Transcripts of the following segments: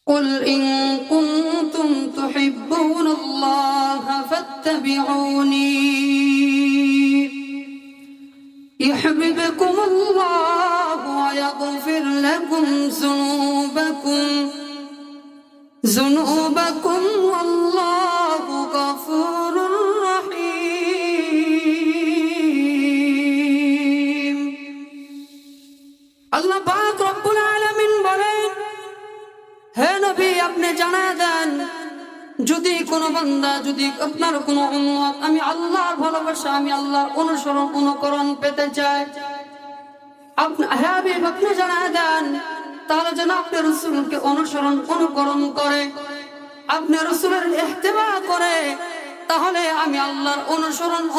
قل إن كنتم تحبون الله فاتبعوني يحببكم الله ويغفر لكم ذنوبكم والله غفور رحيم। আল্লাহ পাক রব্বুল আলামিন বলেন, হে নবী আপনি জানায় দেন, যদি কোনো বান্দা, যদি আপনার কোনো উম্মত আমি আল্লাহর ভালোবাসা, আমি আল্লাহর অনুকরণ পেতে চাই, হে হাবিব আপনি জানায় দেন, তাহলে যেন আপনি রাসূলকে অনুকরণ করে, আপনি রাসূলের ইত্তেবা করে, তাহলে আমি আল্লাহর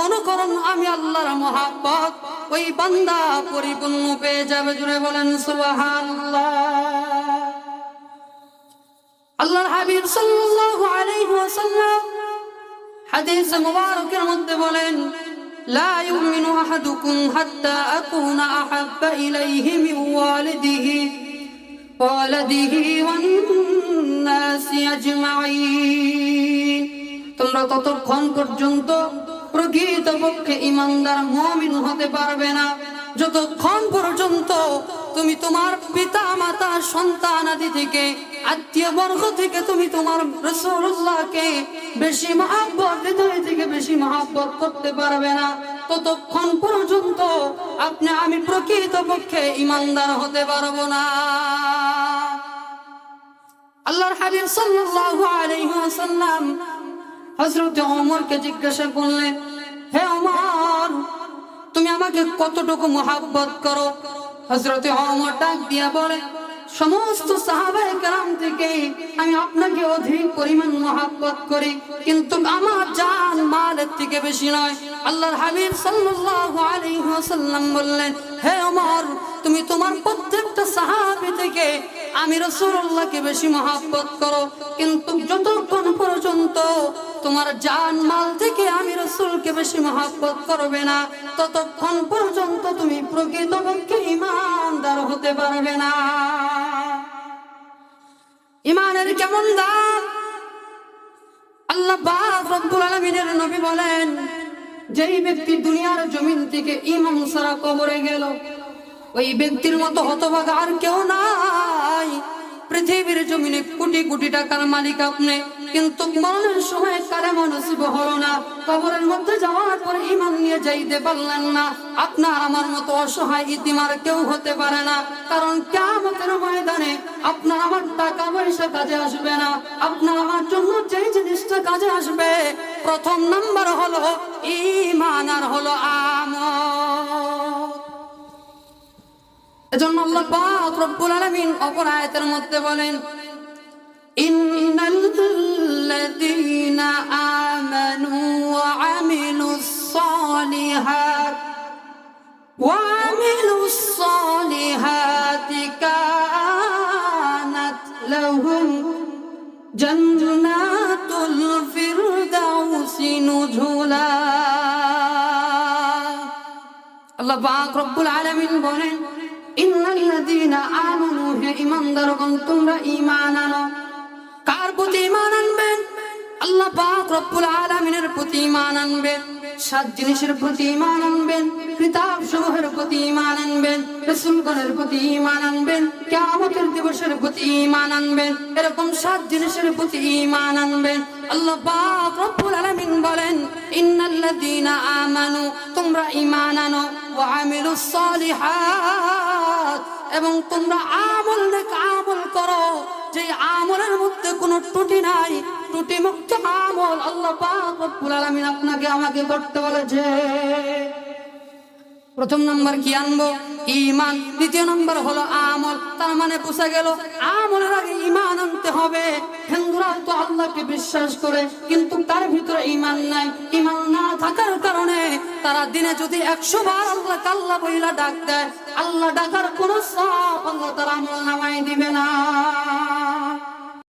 অনুকরণ, আমি আল্লাহর মহব্বত ওই বান্দা পরিপূর্ণ পেয়ে যাবে। জুড়ে বলেন সুবহানাল্লাহ। আল্লাহর হাবিব সাল্লাল্লাহু আলাইহি ওয়াসাল্লাম হাদিস মুবারকের মধ্যে বলেন, লা ইউমিনু আহাদুকুম হাত্তা আকুনা আহাব্বা ইলাইহি মিন ওয়ালিদিহি ওয়ান নাসি আজমাইন। তোমরা ততক্ষণ পর্যন্ত প্রকৃতপক্ষে ঈমানদার মুমিন হতে পারবে না যতক্ষণ পর্যন্ত তুমি তোমার পিতা মাতা সন্তানাদি থেকে, আত্মীয় বর্গ থেকে তুমি তোমার রাসূলুল্লাহকে বেশি মহব্বত, হৃদয় থেকে বেশি মহব্বত করতে পারবে না, ততক্ষণ পর্যন্ত আমি প্রকৃতপক্ষে ঈমানদার হতে পারবো না। আল্লাহর হাবিব সাল্লাল্লাহু আলাইহি ওয়াসাল্লাম হযরত ওমরকে জিজ্ঞাসা করলেন, হে ওমর তুমি আমাকে কতটুকু মহব্বত করো? হযরত ওমর ডাক দিয়া বলে, সমস্ত সাহাবায়ে কেরাম থেকে আমি আপনাকে অধিক পরিমাণ মহব্বত করি, কিন্তু আমার জান মালের থেকে বেশি নয়। আল্লাহর হাবিব সাল্লাল্লাহু আলাইহি ওয়াসাল্লাম বললেন, হে ওমর তুমি তোমার প্রত্যেকটা সাহাবী থেকে আমি রাসূলুল্লাহকে বেশি মহব্বত করো, কিন্তু যতক্ষণ পর্যন্ত তোমার জান মাল থেকে আমি রাসূলকে বেশি মহব্বত করবে না, ততক্ষণ পর্যন্ত তুমি প্রকৃতপক্ষে ঈমানদার হতে পারবে না। ঈমানের কেমন দাম! আল্লাহ পাক রব্বুল আলামিনের নবী বলেন, যেই ব্যক্তি দুনিয়ার জমিন থেকে ঈমান ছাড়া কবরে গেল, ওই ব্যক্তির মতো হতভাগা আর কেউ নাই। পৃথিবীর জমিনে কোটি কোটি টাকার মালিক আপনি, কিন্তু মরণের সময় কালেমা নসিব হলো না, কবরের মধ্যে যাওয়ার পরে ঈমান নিয়ে যাইতে পারলেন না। আপনার আমার মতো অসহায় ইতিমার কেউ হতে পারে না, কারণ কিয়ামতের ময়দানে আপনার আমার টাকা পয়সা কাজে আসবে না। আপনার আমার জন্য যে জিনিসটা কাজে আসবে, প্রথম নাম্বার হলো ঈমান আর হলো আমল। এজন্য আল্লাহ পাক রব্বুল আলামিন অপর আয়াতের মধ্যে বলেন, ইন্নাল্লাযীনা আমানু ওয়া আমিলুস সালিহাতি কানাত লাহুম জান্নাতুল ফিরদাউসি নুজুলা। আল্লাহ পাক রব্বুল আলামিন বলেন, ইন্নাল্লাযীনা আমানু, হে ঈমানদারগণ তোমরা ঈমান আনো। কার প্রতি ঈমান আনবেন? আল্লাহ পাক রব্বুল আলামিনের প্রতি ঈমান আনবেন, 7 জিনিসের প্রতি ঈমান আনবেন, কিতাব সমূহের প্রতি ঈমান আনবেন, রাসূলগণের প্রতি ঈমান আনবেন, কিয়ামতের দিবসের প্রতি ঈমান আনবেন, এরকম 7 জিনিসের প্রতি ঈমান আনবেন। আল্লাহ পাক রব্বুল আলামিন বলেন, ইন্নাল্লাযীনা আমানু, তোমরা ঈমান আনো, ওয়া আমিলুস সালিহাত, এবং তোমরা নেক আমল করো, যে আমলের মধ্যে কোনো ত্রুটি নাই, ত্রুটি মুক্ত আমল আল্লাহ পাক রব্বুল আলামিন আপনাকে আমাকে করতে বলেছে। প্রথম নাম্বার কি আনবো? ঈমান। দ্বিতীয় নাম্বার হলো আমল। তার মানে বোঝা গেল আমলের আগে ঈমান আনতে হবে। হিন্দুরা তো আল্লাহকে বিশ্বাস করে, কিন্তু তার ভিতরে ঈমান নাই। ঈমান না থাকার কারণে তারা দিনে যদি 100 বার আল্লাহকে আল্লাহ বইলা ডাক দেয়, আল্লাহ ডাকার কোনো সওয়াব আল্লাহ তার আমল নামায় দিবে না।